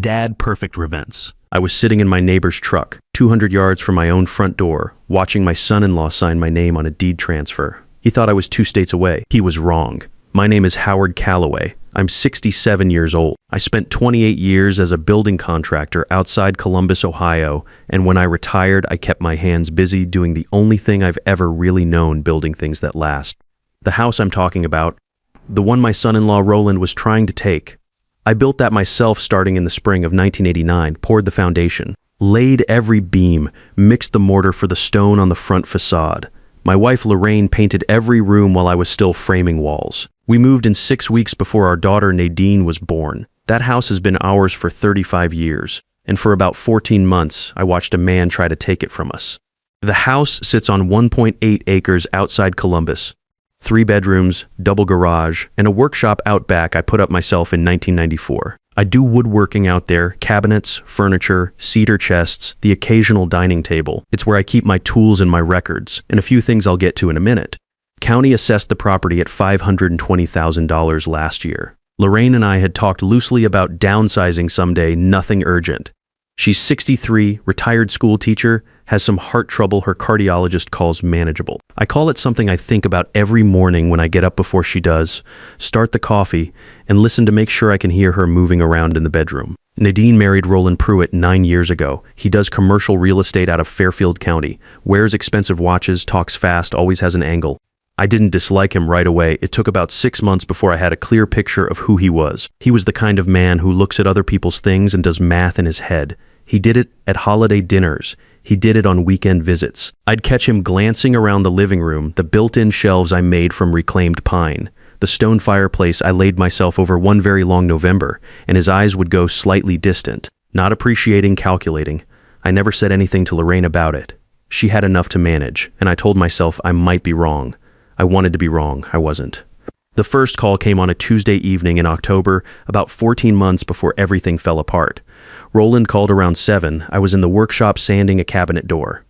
Dadperfectrevenge. I was sitting in my neighbor's truck, 200 yards from my own front door, watching my son-in-law sign my name on a deed transfer. He thought I was 2 states away. He was wrong. My name is Howard Calloway. I'm 67 years old. I spent 28 years as a building contractor outside Columbus, Ohio, and when I retired, I kept my hands busy doing the only thing I've ever really known, building things that last. The house I'm talking about, the one my son-in-law Roland was trying to take, I built that myself starting in the spring of 1989, poured the foundation, laid every beam, mixed the mortar for the stone on the front facade. My wife Lorraine painted every room while I was still framing walls. We moved in 6 weeks before our daughter Nadine was born. That house has been ours for 35 years, and for about 14 months, I watched a man try to take it from us. The house sits on 1.8 acres outside Columbus. 3 bedrooms, double garage, and a workshop out back I put up myself in 1994. I do woodworking out there, cabinets, furniture, cedar chests, the occasional dining table. It's where I keep my tools and my records, and a few things I'll get to in a minute. County assessed the property at $520,000 last year. Lorraine and I had talked loosely about downsizing someday, nothing urgent. She's 63, retired school teacher, has some heart trouble her cardiologist calls manageable. I call it something I think about every morning when I get up before she does, start the coffee, and listen to make sure I can hear her moving around in the bedroom. Nadine married Roland Pruitt 9 years ago. He does commercial real estate out of Fairfield County, wears expensive watches, talks fast, always has an angle. I didn't dislike him right away. It took about 6 months before I had a clear picture of who he was. He was the kind of man who looks at other people's things and does math in his head. He did it at holiday dinners. He did it on weekend visits. I'd catch him glancing around the living room, the built-in shelves I made from reclaimed pine, the stone fireplace I laid myself over one very long November, and his eyes would go slightly distant, not appreciating, calculating. I never said anything to Lorraine about it. She had enough to manage, and I told myself I might be wrong. I wanted to be wrong. I wasn't. The first call came on a Tuesday evening in October, about 14 months before everything fell apart. Roland called around 7. I was in the workshop sanding a cabinet door.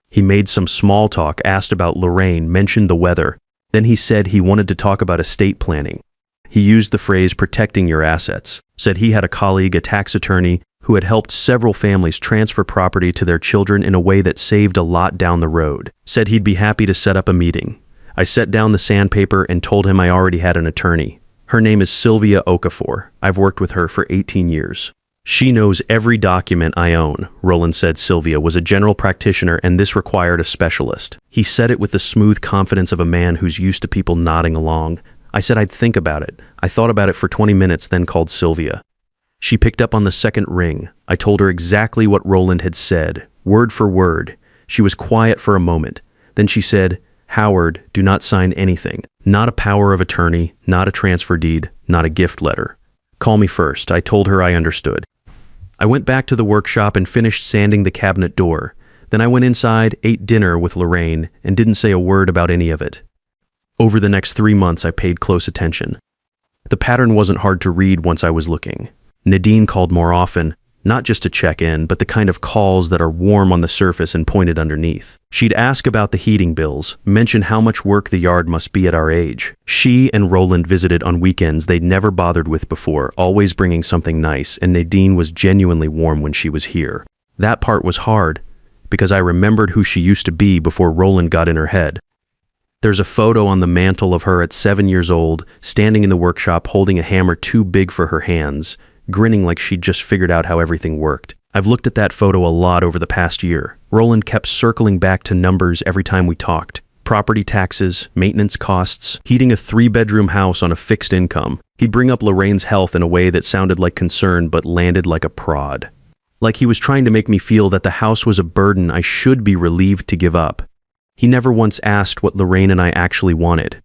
He made some small talk, asked about Lorraine, mentioned the weather. Then he said he wanted to talk about estate planning. He used the phrase protecting your assets, said he had a colleague, a tax attorney, who had helped several families transfer property to their children in a way that saved a lot down the road. Said he'd be happy to set up a meeting. I set down the sandpaper and told him I already had an attorney. Her name is Sylvia Okafor. I've worked with her for 18 years. She knows every document I own. Roland said Sylvia was a general practitioner and this required a specialist. He said it with the smooth confidence of a man who's used to people nodding along. I said I'd think about it. I thought about it for 20 minutes, then called Sylvia. She picked up on the second ring. I told her exactly what Roland had said, word for word. She was quiet for a moment. Then she said, "Howard, do not sign anything. Not a power of attorney, not a transfer deed, not a gift letter. Call me first." I told her I understood. I went back to the workshop and finished sanding the cabinet door. Then I went inside, ate dinner with Lorraine, and didn't say a word about any of it. Over the next 3 months, I paid close attention. The pattern wasn't hard to read once I was looking. Nadine called more often, not just to check in, but the kind of calls that are warm on the surface and pointed underneath. She'd ask about the heating bills, mention how much work the yard must be at our age. She and Roland visited on weekends they'd never bothered with before, always bringing something nice, and Nadine was genuinely warm when she was here. That part was hard, because I remembered who she used to be before Roland got in her head. There's a photo on the mantle of her at 7 years old, standing in the workshop holding a hammer too big for her hands, grinning like she'd just figured out how everything worked. I've looked at that photo a lot over the past year. Roland kept circling back to numbers every time we talked. Property taxes, maintenance costs, heating a 3-bedroom house on a fixed income. He'd bring up Lorraine's health in a way that sounded like concern but landed like a prod. Like he was trying to make me feel that the house was a burden I should be relieved to give up. He never once asked what Lorraine and I actually wanted.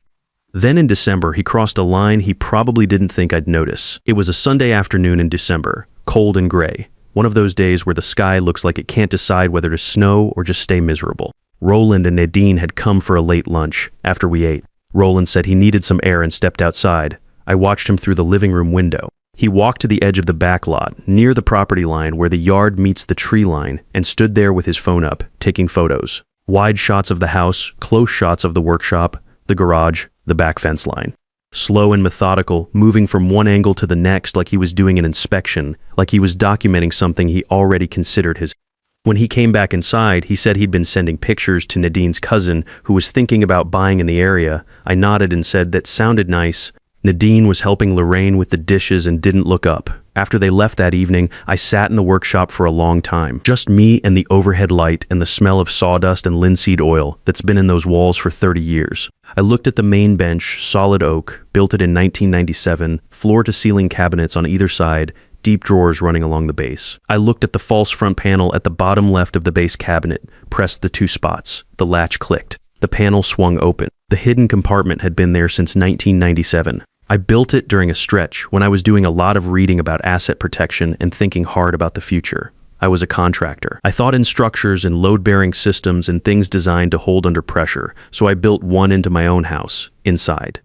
Then in December, he crossed a line he probably didn't think I'd notice. It was a Sunday afternoon in December, cold and gray. One of those days where the sky looks like it can't decide whether to snow or just stay miserable. Roland and Nadine had come for a late lunch. After we ate, Roland said he needed some air and stepped outside. I watched him through the living room window. He walked to the edge of the back lot, near the property line where the yard meets the tree line, and stood there with his phone up, taking photos. Wide shots of the house, close shots of the workshop, the garage, the back fence line. slow and methodical, moving from one angle to the next like he was doing an inspection, like he was documenting something he already considered his. When he came back inside, he said he'd been sending pictures to Nadine's cousin, who was thinking about buying in the area. I nodded and said that sounded nice. Nadine was helping Lorraine with the dishes and didn't look up. After they left that evening, I sat in the workshop for a long time. Just me and the overhead light and the smell of sawdust and linseed oil that's been in those walls for 30 years. I looked at the main bench, solid oak, built it in 1997, floor-to-ceiling cabinets on either side, deep drawers running along the base. I looked at the false front panel at the bottom left of the base cabinet, pressed the 2 spots. The latch clicked. The panel swung open. The hidden compartment had been there since 1997. I built it during a stretch when I was doing a lot of reading about asset protection and thinking hard about the future. I was a contractor. I thought in structures and load-bearing systems and things designed to hold under pressure, so I built one into my own house, inside.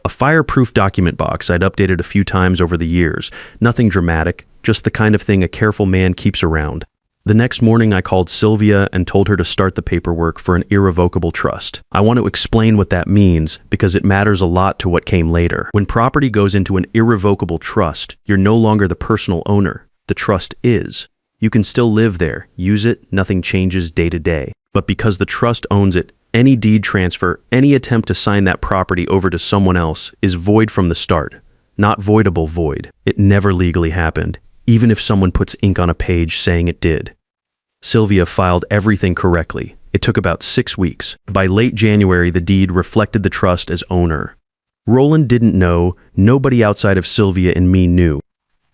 A fireproof document box I'd updated a few times over the years. Nothing dramatic, just the kind of thing a careful man keeps around. The next morning I called Sylvia and told her to start the paperwork for an irrevocable trust. I want to explain what that means because it matters a lot to what came later. When property goes into an irrevocable trust, you're no longer the personal owner. The trust is. You can still live there, use it, nothing changes day to day. But because the trust owns it, any deed transfer, any attempt to sign that property over to someone else is void from the start. Not voidable void. It never legally happened, even if someone puts ink on a page saying it did. Sylvia filed everything correctly. It took about 6 weeks. By late January, the deed reflected the trust as owner. Roland didn't know, nobody outside of Sylvia and me knew.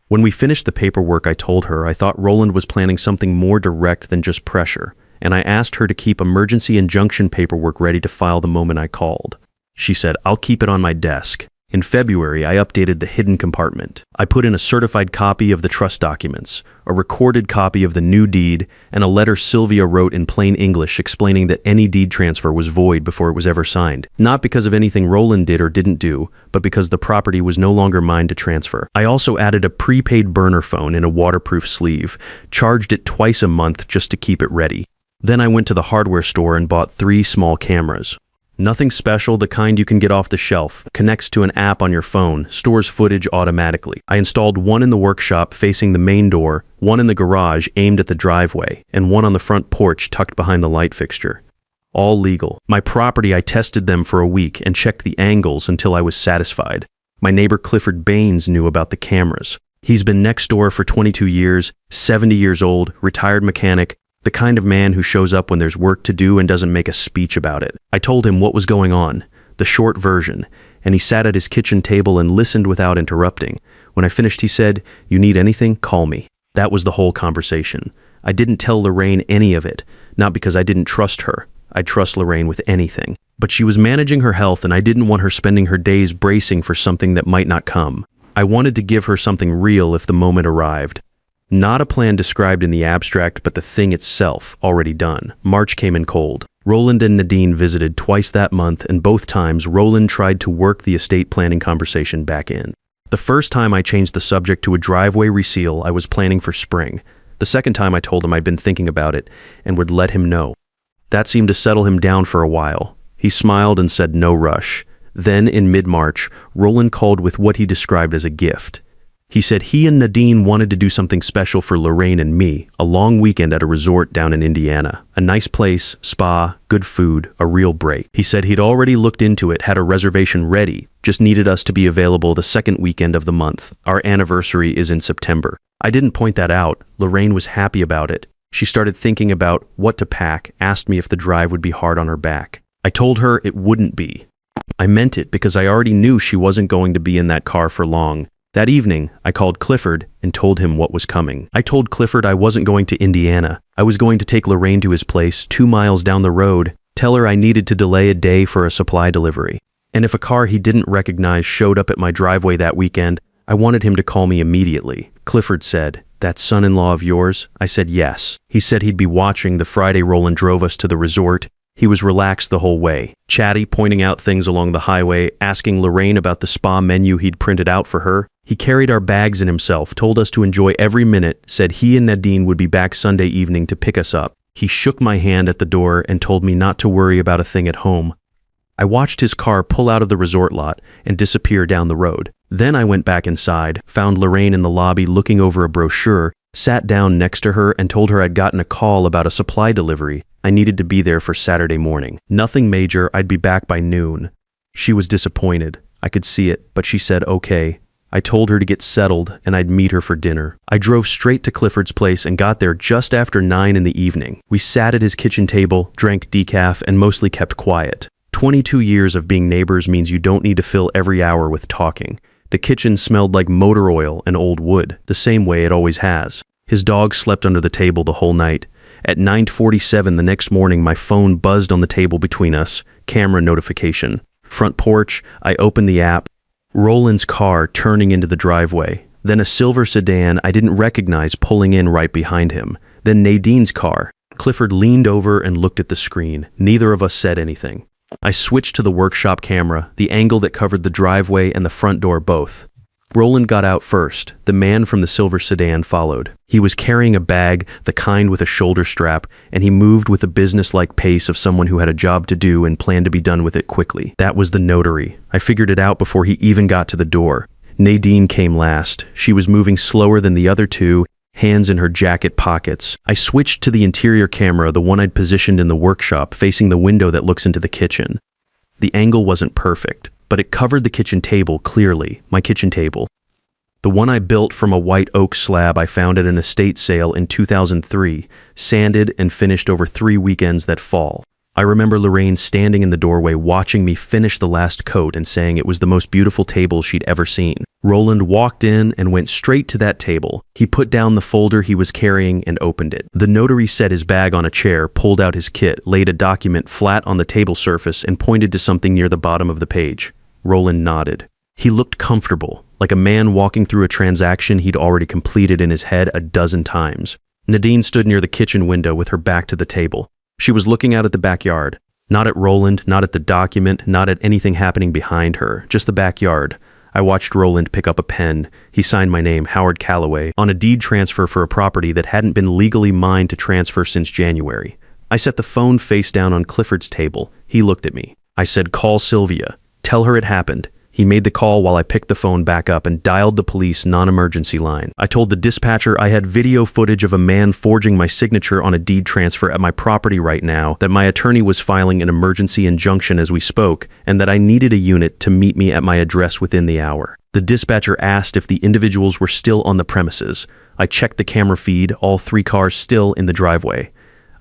When we finished the paperwork, I told her I thought Roland was planning something more direct than just pressure, and I asked her to keep emergency injunction paperwork ready to file the moment I called. She said, "I'll keep it on my desk." In February, I updated the hidden compartment. I put in a certified copy of the trust documents, a recorded copy of the new deed, and a letter Sylvia wrote in plain English explaining that any deed transfer was void before it was ever signed. Not because of anything Roland did or didn't do, but because the property was no longer mine to transfer. I also added a prepaid burner phone in a waterproof sleeve, charged it twice a month just to keep it ready. Then I went to the hardware store and bought 3 small cameras. Nothing special, the kind you can get off the shelf, connects to an app on your phone, stores footage automatically. I installed one in the workshop facing the main door, one in the garage aimed at the driveway, and one on the front porch tucked behind the light fixture. All legal. My property, I tested them for a week and checked the angles until I was satisfied. My neighbor Clifford Baines knew about the cameras. He's been next door for 22 years, 70 years old, retired mechanic, the kind of man who shows up when there's work to do and doesn't make a speech about it. I told him what was going on, the short version, and he sat at his kitchen table and listened without interrupting. When I finished, he said, "You need anything? Call me." That was the whole conversation. I didn't tell Lorraine any of it, not because I didn't trust her. I'd trust Lorraine with anything. But she was managing her health and I didn't want her spending her days bracing for something that might not come. I wanted to give her something real if the moment arrived. Not a plan described in the abstract, but the thing itself, already done. March came in cold. Roland and Nadine visited twice that month, and both times Roland tried to work the estate planning conversation back in. The first time I changed the subject to a driveway reseal I was planning for spring. The second time I told him I'd been thinking about it and would let him know. That seemed to settle him down for a while. He smiled and said no rush. Then, in mid-March, Roland called with what he described as a gift. He said he and Nadine wanted to do something special for Lorraine and me, a long weekend at a resort down in Indiana. A nice place, spa, good food, a real break. He said he'd already looked into it, had a reservation ready, just needed us to be available the second weekend of the month. Our anniversary is in September. I didn't point that out. Lorraine was happy about it. She started thinking about what to pack, asked me if the drive would be hard on her back. I told her it wouldn't be. I meant it because I already knew she wasn't going to be in that car for long. That evening, I called Clifford and told him what was coming. I told Clifford I wasn't going to Indiana. I was going to take Lorraine to his place 2 miles down the road, tell her I needed to delay a day for a supply delivery. And if a car he didn't recognize showed up at my driveway that weekend, I wanted him to call me immediately. Clifford said, "That son-in-law of yours?" I said yes. He said he'd be watching the Friday Roland drove us to the resort. He was relaxed the whole way, chatty, pointing out things along the highway, asking Lorraine about the spa menu he'd printed out for her. He carried our bags in himself, told us to enjoy every minute, said he and Nadine would be back Sunday evening to pick us up. He shook my hand at the door and told me not to worry about a thing at home. I watched his car pull out of the resort lot and disappear down the road. Then I went back inside, found Lorraine in the lobby looking over a brochure, sat down next to her and told her I'd gotten a call about a supply delivery. I needed to be there for Saturday morning. Nothing major, I'd be back by noon. She was disappointed. I could see it, but she said okay. I told her to get settled and I'd meet her for dinner. I drove straight to Clifford's place and got there just after 9 in the evening. We sat at his kitchen table, drank decaf, and mostly kept quiet. 22 years of being neighbors means you don't need to fill every hour with talking. The kitchen smelled like motor oil and old wood, the same way it always has. His dog slept under the table the whole night. At 9:47 the next morning, my phone buzzed on the table between us. Camera notification. Front porch, I opened the app. Roland's car turning into the driveway. Then a silver sedan I didn't recognize pulling in right behind him. Then Nadine's car. Clifford leaned over and looked at the screen. Neither of us said anything. I switched to the workshop camera, the angle that covered the driveway and the front door both. Roland got out first. The man from the silver sedan followed. He was carrying a bag, the kind with a shoulder strap, and he moved with the business-like pace of someone who had a job to do and planned to be done with it quickly. That was the notary. I figured it out before he even got to the door. Nadine came last. She was moving slower than the other two, hands in her jacket pockets. I switched to the interior camera, the one I'd positioned in the workshop, facing the window that looks into the kitchen. The angle wasn't perfect, but it covered the kitchen table clearly, my kitchen table. The one I built from a white oak slab I found at an estate sale in 2003, sanded and finished over 3 weekends that fall. I remember Lorraine standing in the doorway watching me finish the last coat and saying it was the most beautiful table she'd ever seen. Roland walked in and went straight to that table. He put down the folder he was carrying and opened it. The notary set his bag on a chair, pulled out his kit, laid a document flat on the table surface, and pointed to something near the bottom of the page. Roland nodded. He looked comfortable, like a man walking through a transaction he'd already completed in his head a dozen times. Nadine stood near the kitchen window with her back to the table. She was looking out at the backyard. Not at Roland, not at the document, not at anything happening behind her, just the backyard. I watched Roland pick up a pen. He signed my name, Howard Calloway, on a deed transfer for a property that hadn't been legally mine to transfer since January. I set the phone face down on Clifford's table. He looked at me. I said, "Call Sylvia. Tell her it happened." He made the call while I picked the phone back up and dialed the police non-emergency line. I told the dispatcher I had video footage of a man forging my signature on a deed transfer at my property right now, that my attorney was filing an emergency injunction as we spoke, and that I needed a unit to meet me at my address within the hour. The dispatcher asked if the individuals were still on the premises. I checked the camera feed, all 3 cars still in the driveway.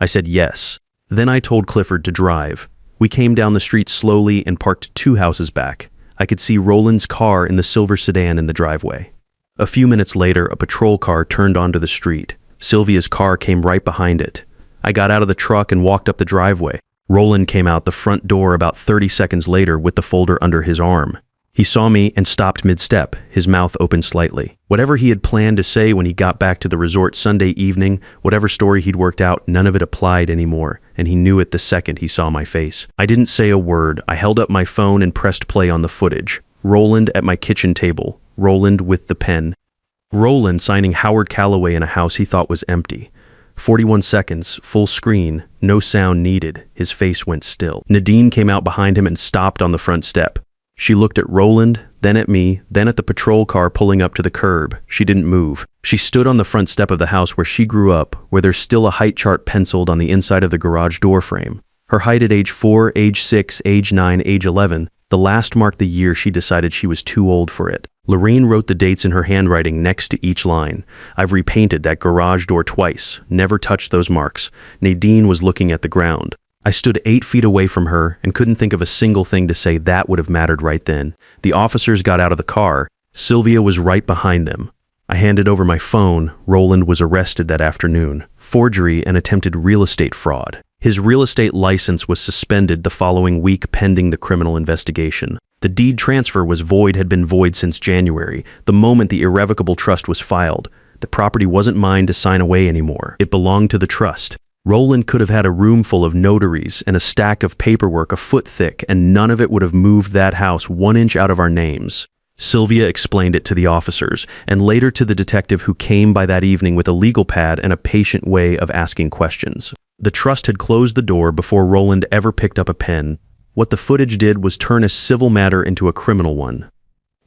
I said yes. Then I told Clifford to drive. We came down the street slowly and parked 2 houses back. I could see Roland's car in the silver sedan in the driveway. A few minutes later, a patrol car turned onto the street. Sylvia's car came right behind it. I got out of the truck and walked up the driveway. Roland came out the front door about 30 seconds later with the folder under his arm. He saw me and stopped mid-step, his mouth open slightly. Whatever he had planned to say when he got back to the resort Sunday evening, whatever story he'd worked out, none of it applied anymore, and he knew it the second he saw my face. I didn't say a word. I held up my phone and pressed play on the footage. Roland at my kitchen table. Roland with the pen. Roland signing Howard Calloway in a house he thought was empty. 41 seconds, full screen, no sound needed. His face went still. Nadine came out behind him and stopped on the front step. She looked at Roland, then at me, then at the patrol car pulling up to the curb. She didn't move. She stood on the front step of the house where she grew up, where there's still a height chart penciled on the inside of the garage door frame. Her height at age 4, age 6, age 9, age 11, the last marked the year she decided she was too old for it. Lorraine wrote the dates in her handwriting next to each line. I've repainted that garage door twice, never touched those marks. Nadine was looking at the ground. I stood 8 feet away from her and couldn't think of a single thing to say that would have mattered right then. The officers got out of the car. Sylvia was right behind them. I handed over my phone. Roland was arrested that afternoon. Forgery and attempted real estate fraud. His real estate license was suspended the following week pending the criminal investigation. The deed transfer had been void since January, the moment the irrevocable trust was filed. The property wasn't mine to sign away anymore. It belonged to the trust. Roland could have had a room full of notaries and a stack of paperwork a foot thick, and none of it would have moved that house 1 inch out of our names. Sylvia explained it to the officers, and later to the detective who came by that evening with a legal pad and a patient way of asking questions. The trust had closed the door before Roland ever picked up a pen. What the footage did was turn a civil matter into a criminal one.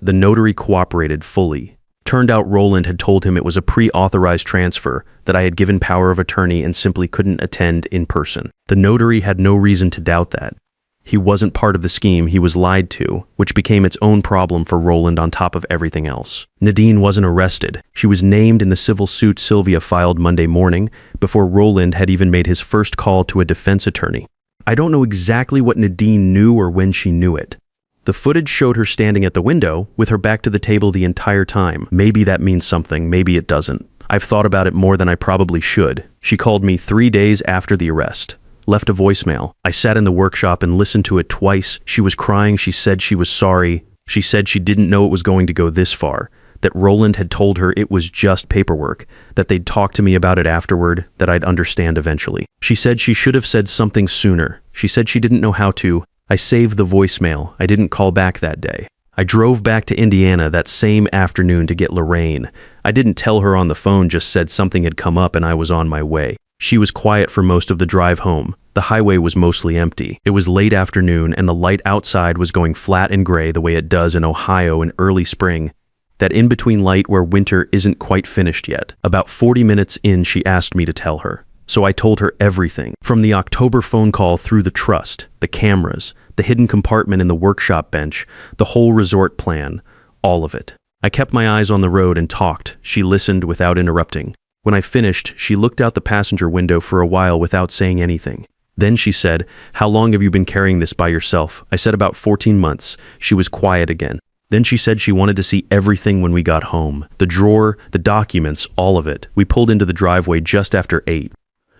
The notary cooperated fully. Turned out Roland had told him it was a pre-authorized transfer, that I had given power of attorney and simply couldn't attend in person. The notary had no reason to doubt that. He wasn't part of the scheme, he was lied to, which became its own problem for Roland on top of everything else. Nadine wasn't arrested. She was named in the civil suit Sylvia filed Monday morning, before Roland had even made his first call to a defense attorney. I don't know exactly what Nadine knew or when she knew it. The footage showed her standing at the window, with her back to the table the entire time. Maybe that means something, maybe it doesn't. I've thought about it more than I probably should. She called me 3 days after the arrest. Left a voicemail. I sat in the workshop and listened to it twice. She was crying, she said she was sorry. She said she didn't know it was going to go this far. That Roland had told her it was just paperwork. That they'd talk to me about it afterward, that I'd understand eventually. She said she should have said something sooner. She said she didn't know how to. I saved the voicemail. I didn't call back that day. I drove back to Indiana that same afternoon to get Lorraine. I didn't tell her on the phone, just said something had come up and I was on my way. She was quiet for most of the drive home. The highway was mostly empty. It was late afternoon and the light outside was going flat and gray the way it does in Ohio in early spring. That in-between light where winter isn't quite finished yet. About 40 minutes in, she asked me to tell her. So I told her everything, from the October phone call through the trust, the cameras, the hidden compartment in the workshop bench, the whole resort plan, all of it. I kept my eyes on the road and talked. She listened without interrupting. When I finished, she looked out the passenger window for a while without saying anything. Then she said, "How long have you been carrying this by yourself?" I said about 14 months. She was quiet again. Then she said she wanted to see everything when we got home. The drawer, the documents, all of it. We pulled into the driveway just after 8.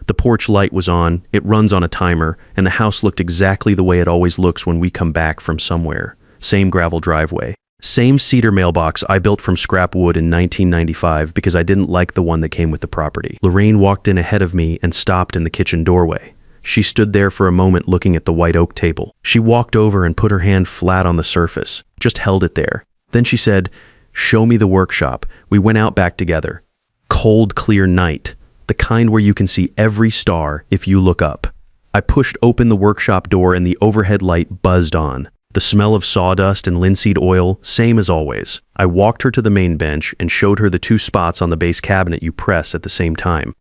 The porch light was on, it runs on a timer, and the house looked exactly the way it always looks when we come back from somewhere. Same gravel driveway. Same cedar mailbox I built from scrap wood in 1995 because I didn't like the one that came with the property. Lorraine walked in ahead of me and stopped in the kitchen doorway. She stood there for a moment looking at the white oak table. She walked over and put her hand flat on the surface, just held it there. Then she said, "Show me the workshop." We went out back together. Cold, clear night. The kind where you can see every star if you look up. I pushed open the workshop door and the overhead light buzzed on. The smell of sawdust and linseed oil, same as always. I walked her to the main bench and showed her the 2 spots on the base cabinet you press at the same time.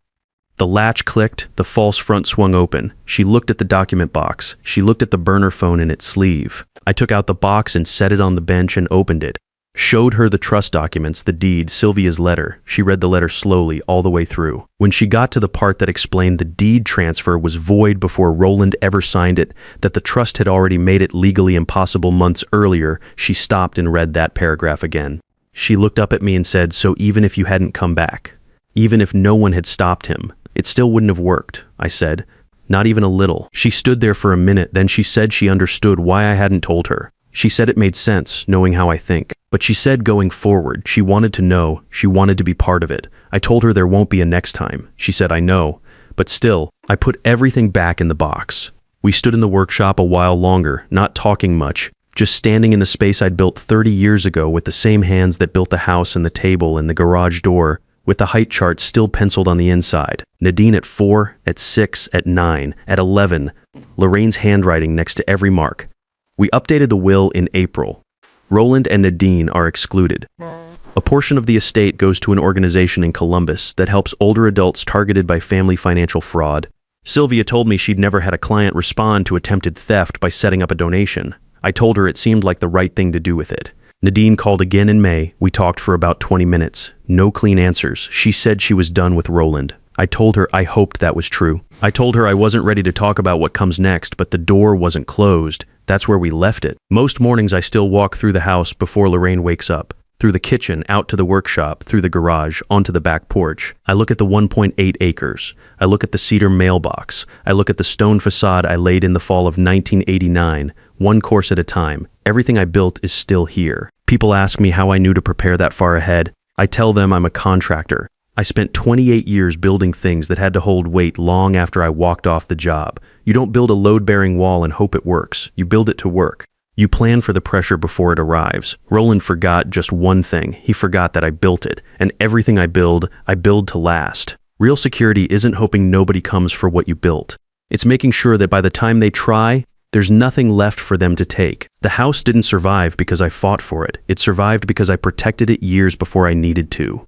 The latch clicked, the false front swung open. She looked at the document box. She looked at the burner phone in its sleeve. I took out the box and set it on the bench and opened it. Showed her the trust documents, the deed, Sylvia's letter. She read the letter slowly all the way through. When she got to the part that explained the deed transfer was void before Roland ever signed it, that the trust had already made it legally impossible months earlier, she stopped and read that paragraph again. She looked up at me and said, "So even if you hadn't come back, even if no one had stopped him, it still wouldn't have worked," I said. "Not even a little." She stood there for a minute, then she said she understood why I hadn't told her. She said it made sense, knowing how I think. But she said going forward, she wanted to know, she wanted to be part of it. I told her there won't be a next time. She said, "I know." But still, I put everything back in the box. We stood in the workshop a while longer, not talking much, just standing in the space I'd built 30 years ago with the same hands that built the house and the table and the garage door, with the height chart still penciled on the inside. Nadine at 4, at 6, at 9, at 11, Lorraine's handwriting next to every mark. We updated the will in April. Roland and Nadine are excluded. A portion of the estate goes to an organization in Columbus that helps older adults targeted by family financial fraud. Sylvia told me she'd never had a client respond to attempted theft by setting up a donation. I told her it seemed like the right thing to do with it. Nadine called again in May. We talked for about 20 minutes. No clean answers. She said she was done with Roland. I told her I hoped that was true. I told her I wasn't ready to talk about what comes next, but the door wasn't closed. That's where we left it. Most mornings I still walk through the house before Lorraine wakes up. Through the kitchen, out to the workshop, through the garage, onto the back porch. I look at the 1.8 acres. I look at the cedar mailbox. I look at the stone facade I laid in the fall of 1989, one course at a time. Everything I built is still here. People ask me how I knew to prepare that far ahead. I tell them I'm a contractor. I spent 28 years building things that had to hold weight long after I walked off the job. You don't build a load-bearing wall and hope it works. You build it to work. You plan for the pressure before it arrives. Roland forgot just one thing. He forgot that I built it. And everything I build to last. Real security isn't hoping nobody comes for what you built. It's making sure that by the time they try, There's nothing left for them to take. The house didn't survive because I fought for it. It survived because I protected it years before I needed to.